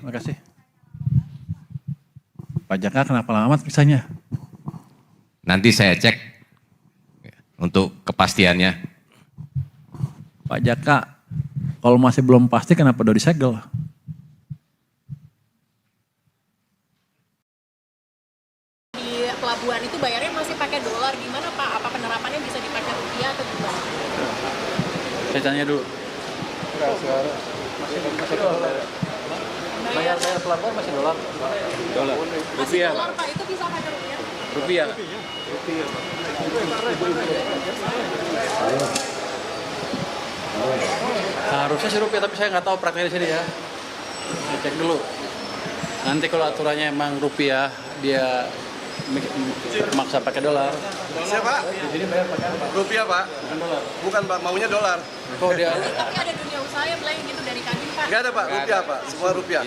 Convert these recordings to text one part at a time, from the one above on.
Terima kasih. Pak Jaka kenapa lama periksanya? Nanti saya cek untuk kepastiannya. Pak Jaka, kalau masih belum pasti kenapa udah disegel? Di pelabuhan itu bayarnya masih pakai dolar, gimana Pak? Apa penerapannya bisa dipakai rupiah atau gimana? Saya tanya dulu. Bayar pelabuhan masih dolar. Dolar. Masih Rupiah, dolar Pak. Pak, itu bisa pakai rupiah? Rupiah. Harusnya sih rupiah, tapi saya nggak tahu prakteknya di sini ya. Saya cek dulu. Nanti kalau aturannya emang rupiah, dia maksa pakai dolar. Siapa? Di sini bayar pakai apa? Rupiah Pak. Bukan dolar. Bukan Pak, maunya dolar. Kok dia? Tapi ada dunia usaha yang bilang gitu dari Kadin Pak. Nggak ada Pak, rupiah Pak. Semua rupiah.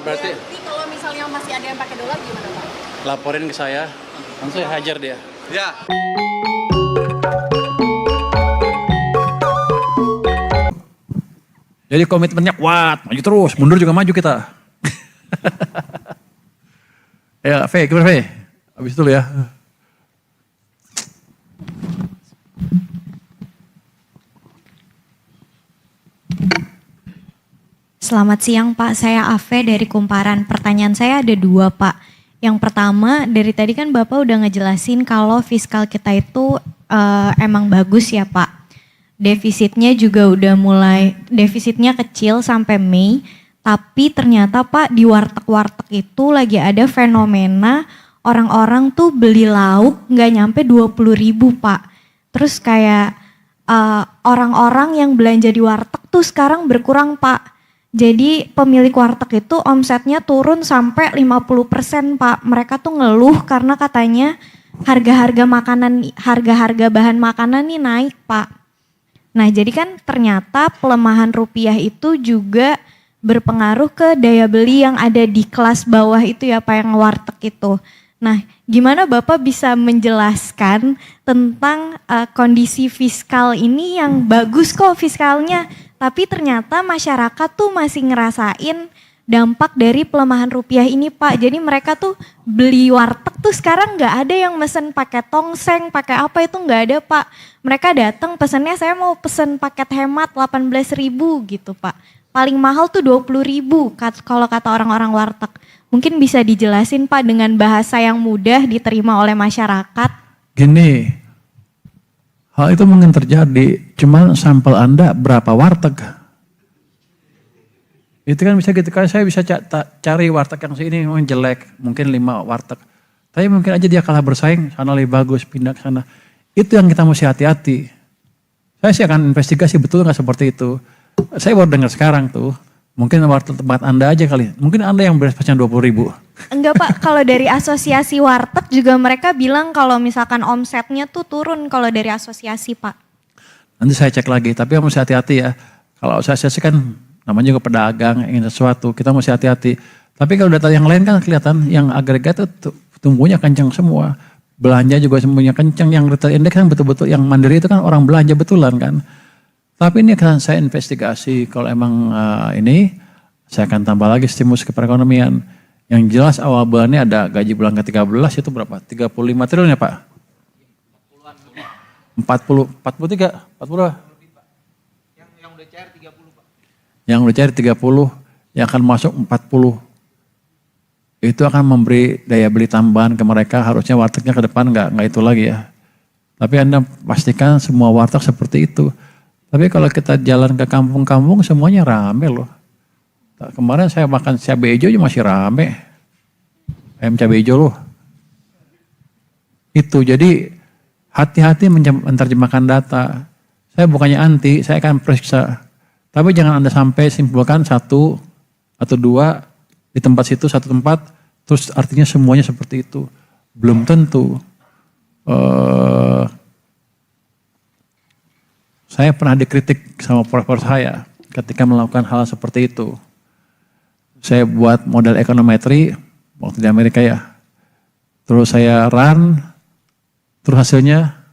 Berarti Jadi kalau misalnya masih ada yang pakai dolar gimana Pak? laporin ke saya, nanti saya hajar dia. Ya. Jadi komitmennya kuat, maju terus, mundur juga maju kita. Ya, V, gimana V? Habis itu ya. Selamat siang Pak, saya Ave dari Kumparan. Pertanyaan saya ada dua Pak. Yang pertama, dari tadi kan Bapak udah ngejelasin kalau fiskal kita itu emang bagus ya Pak. Defisitnya juga udah mulai, defisitnya kecil sampai Mei. Tapi ternyata Pak di warteg-warteg itu lagi ada fenomena orang-orang tuh beli lauk nggak nyampe 20.000 Pak. Terus kayak orang-orang yang belanja di warteg tuh sekarang berkurang Pak. Jadi pemilik warteg itu omsetnya turun sampai 50% Pak. Mereka tuh ngeluh karena katanya harga-harga makanan, harga-harga bahan makanan nih naik Pak. Nah jadi kan ternyata pelemahan rupiah itu juga berpengaruh ke daya beli yang ada di kelas bawah itu ya Pak, yang warteg itu. Nah gimana Bapak bisa menjelaskan tentang kondisi fiskal ini yang bagus kok fiskalnya, tapi ternyata masyarakat tuh masih ngerasain dampak dari pelemahan rupiah ini Pak. Jadi mereka tuh beli warteg tuh sekarang nggak ada yang mesen pakai tongseng, pakai apa itu nggak ada Pak. Mereka datang pesennya saya mau pesen paket hemat 18.000 gitu Pak. Paling mahal tuh 20.000 kalau kata orang-orang warteg. Mungkin bisa dijelasin Pak dengan bahasa yang mudah diterima oleh masyarakat. Gini, hal itu mungkin terjadi, cuman sampel Anda berapa warteg? Itu kan bisa gitu, kan saya bisa cari warteg yang sini mungkin jelek, mungkin 5 warteg. Tapi mungkin aja dia kalah bersaing, sana lebih bagus, pindah ke sana. Itu yang kita mesti hati-hati. Saya sih akan investigasi betul nggak seperti itu. Saya baru dengar sekarang tuh, mungkin warteg tempat Anda aja kali. Mungkin Anda yang berespresnya 20.000. Enggak Pak, kalau dari asosiasi warteg juga mereka bilang kalau misalkan omsetnya tuh turun kalau dari asosiasi Pak. Nanti saya cek lagi, tapi mesti hati-hati ya. Kalau asosiasi kan namanya juga pedagang, ingin sesuatu, kita mesti hati-hati. Tapi kalau data yang lain kan kelihatan yang agregat itu tumbuhnya kencang semua. Belanja juga semuanya kencang, yang retail index kan betul-betul, yang mandiri itu kan orang belanja betulan kan. Tapi ini akan saya investigasi, kalau emang ini saya akan tambah lagi stimulus ke perekonomian. Yang jelas awal bulannya ada gaji bulan ke-13 itu berapa? 35 triliun ya Pak? 40, 43, 40 Pak? Yang udah cair 30 Pak. Yang udah cair 30, yang akan masuk 40. Itu akan memberi daya beli tambahan ke mereka, harusnya wartegnya ke depan nggak itu lagi ya. Tapi Anda pastikan semua warteg seperti itu. Tapi kalau kita jalan ke kampung-kampung semuanya rame loh. Kemarin saya makan cabai hijau masih rame. Ayam cabai hijau loh. Itu jadi hati-hati menerjemahkan data. Saya bukannya anti, saya akan periksa. Tapi jangan Anda sampai simpulkan 1 atau 2 di tempat situ, 1 tempat, terus artinya semuanya seperti itu. Belum tentu. Saya pernah dikritik sama profesor saya ketika melakukan hal seperti itu. Saya buat model ekonometri waktu di Amerika ya. Terus saya run, terus hasilnya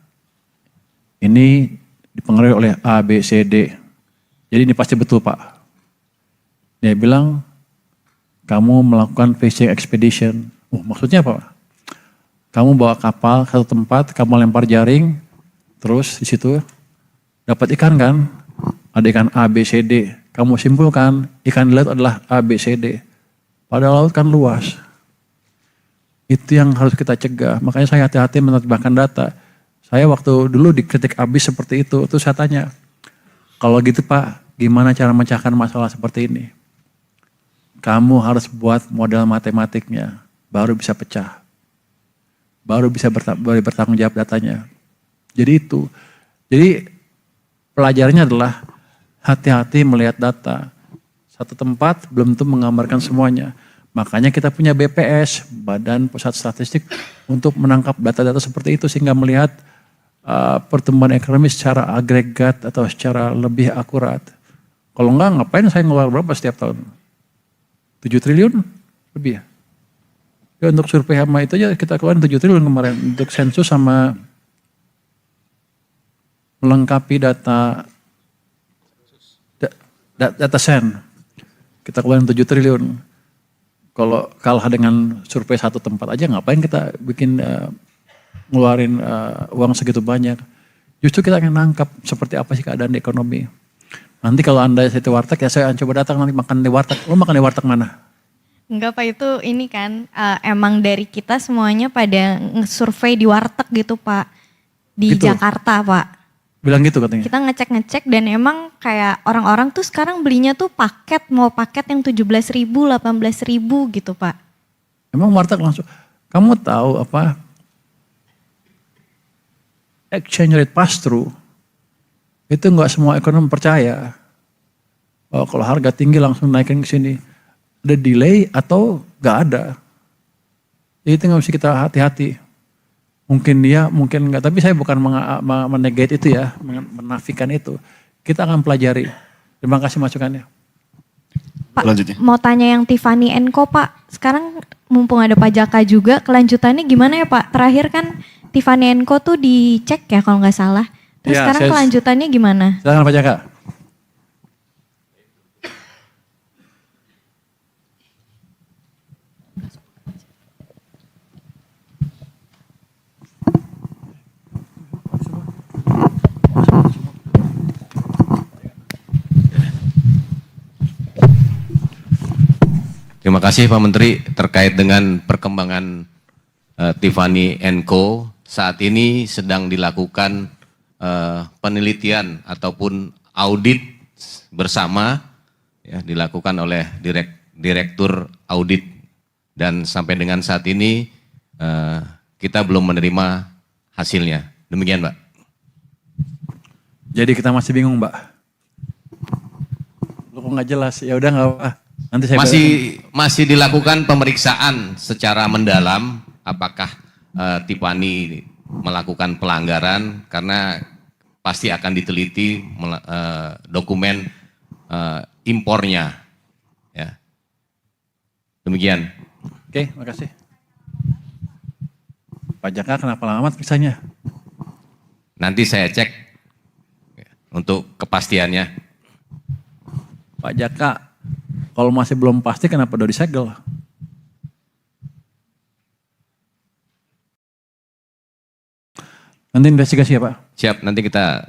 ini dipengaruhi oleh A, B, C, D. Jadi ini pasti betul Pak. Dia bilang kamu melakukan fishing expedition. Maksudnya apa? Kamu bawa kapal ke satu tempat, kamu lempar jaring, terus di situ dapat ikan kan? Ada ikan A, B, C, D. Kamu simpulkan ikan di laut adalah A, B, C, D. Padahal laut kan luas. Itu yang harus kita cegah. Makanya saya hati-hati menerjemahkan data. Saya waktu dulu dikritik abis seperti itu, terus saya tanya, kalau gitu Pak, gimana cara memecahkan masalah seperti ini? Kamu harus buat model matematiknya, baru bisa pecah. Baru bisa bertanggung jawab datanya. Jadi itu. Jadi pelajarannya adalah hati-hati melihat data. Satu tempat belum tentu menggambarkan semuanya. Makanya kita punya BPS, Badan Pusat Statistik, untuk menangkap data-data seperti itu sehingga melihat pertumbuhan ekonomi secara agregat atau secara lebih akurat. Kalau enggak, ngapain saya ngeluar berapa setiap tahun? 7 triliun lebih ya? Ya untuk survei hama itu aja kita keluarin 7 triliun kemarin. Untuk sensus sama melengkapi data sen. Kita keluarin 7 triliun. Kalau kalah dengan survei satu tempat aja ngapain kita bikin ngeluarin uang segitu banyak. Justru kita akan nangkap seperti apa sih keadaan di ekonomi. Nanti kalau Anda di warteg ya saya coba datang nanti makan di warteg. Lo makan di warteg mana? Enggak Pak, itu ini kan emang dari kita semuanya pada nge-survei di warteg gitu Pak. Di Gitu? Jakarta Pak. Bilang gitu katanya. Kita ngecek-ngecek dan emang kayak orang-orang tuh sekarang belinya tuh paket, mau paket yang 17.000, 18.000 gitu Pak. Emang warteg langsung. Kamu tahu apa? Exchange rate pass through. Itu enggak semua ekonom percaya. Oh, kalau harga tinggi langsung naikin ke sini. Ada delay atau enggak ada. Jadi itu nggak mesti kita hati-hati. Mungkin dia, mungkin enggak. Tapi saya bukan menegate itu ya, menafikan itu. Kita akan pelajari. Terima kasih masukannya. Pak, mau tanya yang Tiffany & Co Pak. Sekarang mumpung ada Pak Jaka juga, kelanjutannya gimana ya Pak? Terakhir kan Tiffany & Co tuh dicek ya kalau nggak salah. Terus Ya, sekarang kelanjutannya gimana? Silakan Pak Jaka. Terima kasih Pak Menteri terkait dengan perkembangan Tiffany & Co. Saat ini sedang dilakukan penelitian ataupun audit bersama ya, dilakukan oleh Direktur Audit dan sampai dengan saat ini kita belum menerima hasilnya. Demikian Pak. Jadi kita masih bingung Mbak. Lu kok nggak jelas? Ya udah nggak apa. Nanti saya masih dilakukan pemeriksaan secara mendalam apakah Tiffany melakukan pelanggaran karena pasti akan diteliti dokumen impornya. Ya. Demikian. Oke, makasih. Pak Jaka kenapa lama misalnya? Nanti saya cek untuk kepastiannya. Pak Jaka, kalau masih belum pasti kenapa udah disegel? Nanti investigasi ya Pak? Siap, nanti kita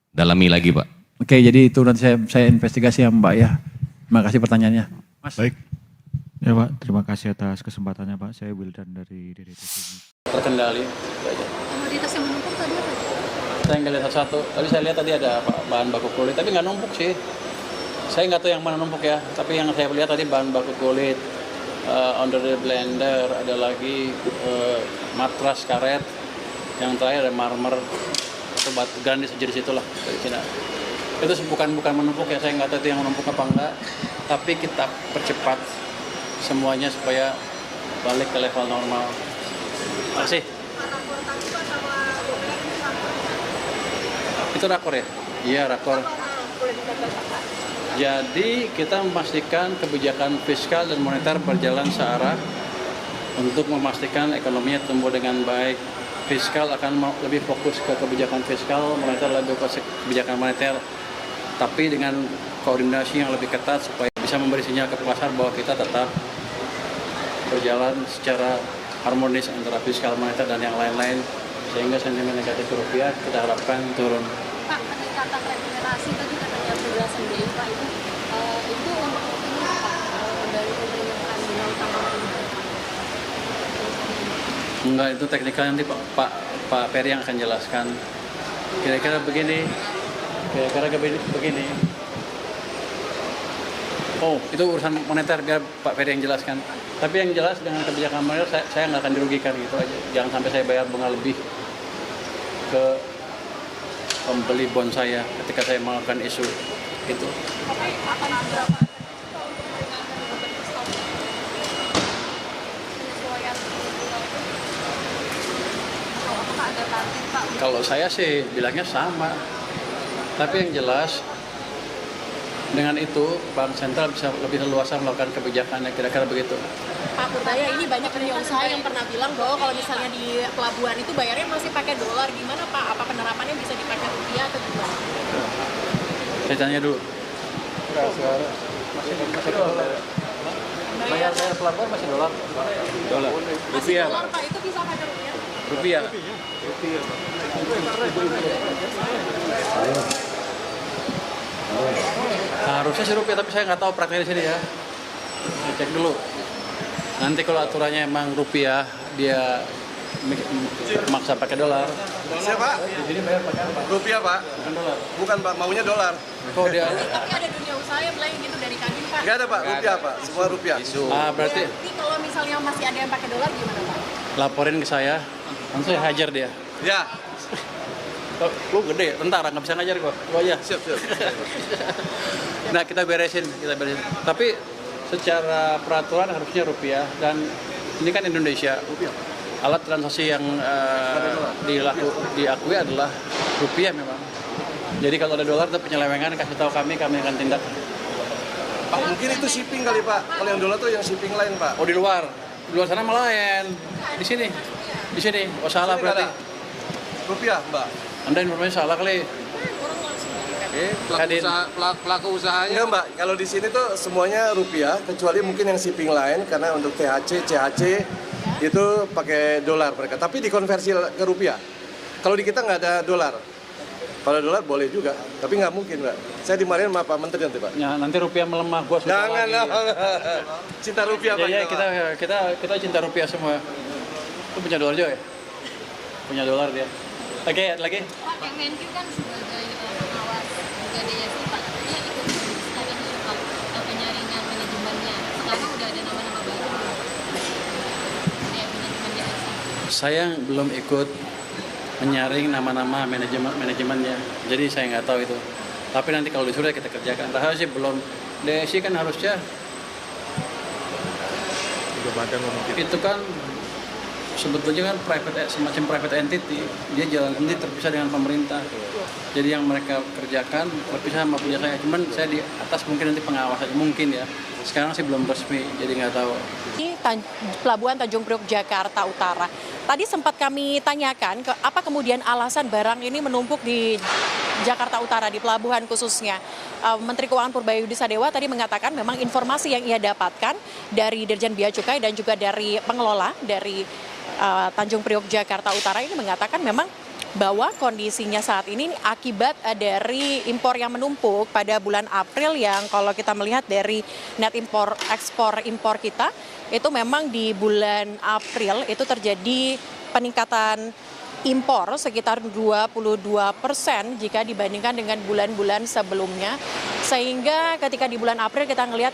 dalami lagi Pak. Oke, jadi itu nanti saya investigasi ya Mbak ya. Terima kasih pertanyaannya. Mas. Baik. Ya Pak, terima kasih atas kesempatannya Pak. Saya Wildan dari DDT. Terkendali. Itu aja. Komoditas yang menumpuk tadi apa? Saya nggak lihat satu-satu. Tapi saya lihat tadi ada bahan baku kulit. Tapi nggak numpuk sih. Saya nggak tahu yang mana numpuk ya. Tapi yang saya lihat tadi bahan baku kulit, under the blender, ada lagi matras karet. Yang terakhir ada marmer atau batu grandis aja di situ lah dari Cina. Itu bukan menumpuk ya. Saya nggak tahu itu yang menumpuk apa enggak. Tapi kita percepat semuanya supaya balik ke level normal. Terima kasih. Itu rakor ya? Iya rakor. Jadi kita memastikan kebijakan fiskal dan moneter berjalan searah untuk memastikan ekonominya tumbuh dengan baik. Fiskal akan lebih fokus ke kebijakan fiskal, moneter lebih fokus ke kebijakan moneter. Tapi dengan koordinasi yang lebih ketat supaya bisa memberi sinyal ke pasar bahwa kita tetap berjalan secara harmonis antara fiskal moneter dan yang lain-lain, sehingga sentimen negatif rupiah kita harapkan turun. Pak, peningkatan remunerasi tadi katanya penjelasan BI Pak itu untuk ini Pak dari penerimaan nilai tambah ini. Enggak, itu teknikal nanti Pak Peri yang akan jelaskan. Kira-kira begini. Oh, itu urusan moneter, biar Pak Ferry yang jelaskan. Tapi yang jelas dengan kebijakan moneter saya nggak akan dirugikan gitu aja. Jangan sampai saya bayar bunga lebih ke pembeli bond saya ketika saya melakukan isu itu. Tapi akan berapa untuk meringankan beban fiskal? Penyesuaian apakah ada target Pak? Kalau saya sih bilangnya sama. Tapi yang jelas dengan itu Bank Sentral bisa lebih leluasa melakukan kebijakannya, kira-kira begitu. Pak Purbaya, ini banyak dunia usaha yang pernah bilang bahwa kalau misalnya di pelabuhan itu bayarnya masih pakai dolar, gimana Pak? Apa penerapannya bisa dipakai rupiah atau gimana? Saya tanya dulu. Bayar pelabuhan masih dolar? Dolar. Masih dolar Pak, itu bisa pakai rupiah? Rupiah. Harusnya sih rupiah, tapi saya nggak tahu prakteknya di sini ya. Saya cek dulu. Nanti kalau aturannya emang rupiah, dia maksa pakai dolar. Siapa? Di sini bayar pakai apa? Rupiah Pak. Bukan dolar. Bukan Pak, maunya dolar. Kok dia? Tapi ada dunia usaha yang bilang gitu dari Kadin Pak. Nggak ada Pak, rupiah Pak. Semua rupiah. Berarti Jadi kalau misalnya masih ada yang pakai dolar gimana Pak? laporin ke saya, nanti saya hajar dia. Ya, Oh, lu gede, tentara nggak bisa ngajar gua. Gua aja. siap. Nah, kita beresin. Tapi secara peraturan harusnya rupiah, dan ini kan Indonesia. Alat transaksi yang diakui adalah rupiah memang. Jadi kalau ada dolar, ada penyelewengan, kasih tahu kami akan tindak. Pak, mungkin itu shipping kali Pak. Kalau yang dolar tuh yang shipping lain Pak. Oh, di luar sana melayan. Di sini. Oh, salah Sini nggak berarti. ada. Rupiah Mbak. Anda informasi salah kali. Kadin. Pelaku usahanya Enggak Mbak, kalau di sini tuh semuanya rupiah, kecuali mungkin yang shipping lain, karena untuk THC, CHC itu pakai dolar mereka. Tapi dikonversi ke rupiah. Kalau di kita nggak ada dolar. Kalau dolar boleh juga, tapi nggak mungkin Mbak. Saya dimarahin sama Pak Menteri nanti Pak. Ya, nanti rupiah melemah, gua susah Jangan lagi. Cinta rupiah Pak. Ya, kita, Pak. kita cinta rupiah semua. Lu punya dolar juga ya? Punya dolar dia. Oke, lagi? Pak, yang Menkyu kan sebagai pengawas juga DSI, Pak, katanya ikut istilahnya soal penyaringan manajemennya. Sekarang udah ada nama-nama baru belum? Kayak manajemen DSI. Saya belum ikut menyaring nama-nama manajemennya. Jadi saya nggak tahu itu. Tapi nanti kalau disuruh kita kerjakan. Padahal sih belum. DSI kan harusnya itu kan sebetulnya kan semacam private entity, dia jalan sendiri terpisah dengan pemerintah. Jadi yang mereka kerjakan terpisah sama punya saya. Cuman saya di atas mungkin nanti pengawasan mungkin ya. Sekarang sih belum resmi, jadi nggak tahu. Di Pelabuhan Tanjung Priok Jakarta Utara. Tadi sempat kami tanyakan apa kemudian alasan barang ini menumpuk di Jakarta Utara, di pelabuhan khususnya. Menteri Keuangan Purbaya Sadewa tadi mengatakan memang informasi yang ia dapatkan dari Dirjen Bea Cukai dan juga dari pengelola dari Tanjung Priok Jakarta Utara ini mengatakan memang bahwa kondisinya saat ini akibat dari impor yang menumpuk pada bulan April, yang kalau kita melihat dari net ekspor impor kita itu memang di bulan April itu terjadi peningkatan impor sekitar 22% jika dibandingkan dengan bulan-bulan sebelumnya. Sehingga ketika di bulan April kita ngelihat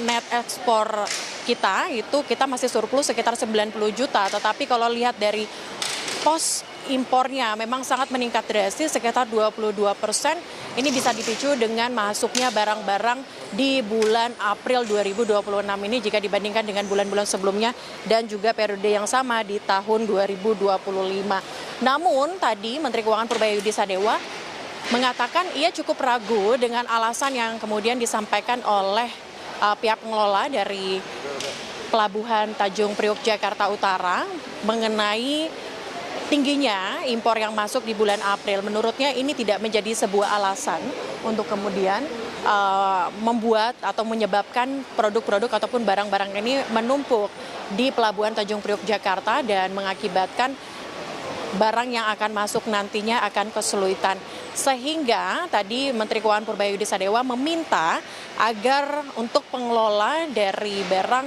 net ekspor kita masih surplus sekitar 90 juta. Tetapi kalau lihat dari pos impornya memang sangat meningkat drastis sekitar 22%. Ini bisa dipicu dengan masuknya barang-barang di bulan April 2026 ini jika dibandingkan dengan bulan-bulan sebelumnya dan juga periode yang sama di tahun 2025. Namun tadi Menteri Keuangan Purbaya Sadewa mengatakan ia cukup ragu dengan alasan yang kemudian disampaikan oleh pihak pengelola dari Pelabuhan Tanjung Priok Jakarta Utara mengenai tingginya impor yang masuk di bulan April. Menurutnya ini tidak menjadi sebuah alasan untuk kemudian membuat atau menyebabkan produk-produk ataupun barang-barang ini menumpuk di Pelabuhan Tanjung Priok Jakarta dan mengakibatkan barang yang akan masuk nantinya akan kesulitan. Sehingga tadi Menteri Keuangan Purbayudi Sadewa meminta agar untuk pengelola dari barang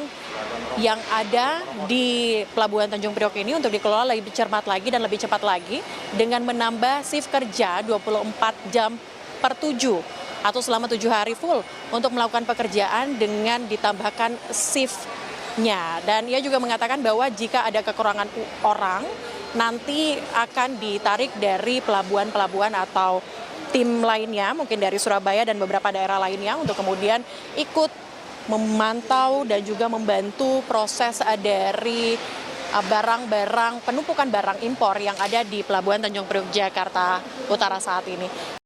yang ada di Pelabuhan Tanjung Priok ini untuk dikelola lebih cermat lagi dan lebih cepat lagi dengan menambah shift kerja 24 jam per 7 atau selama 7 hari full untuk melakukan pekerjaan dengan ditambahkan shift-nya. Dan ia juga mengatakan bahwa jika ada kekurangan orang nanti akan ditarik dari pelabuhan-pelabuhan atau tim lainnya, mungkin dari Surabaya dan beberapa daerah lainnya untuk kemudian ikut memantau dan juga membantu proses dari barang-barang, penumpukan barang impor yang ada di Pelabuhan Tanjung Priok Jakarta Utara saat ini.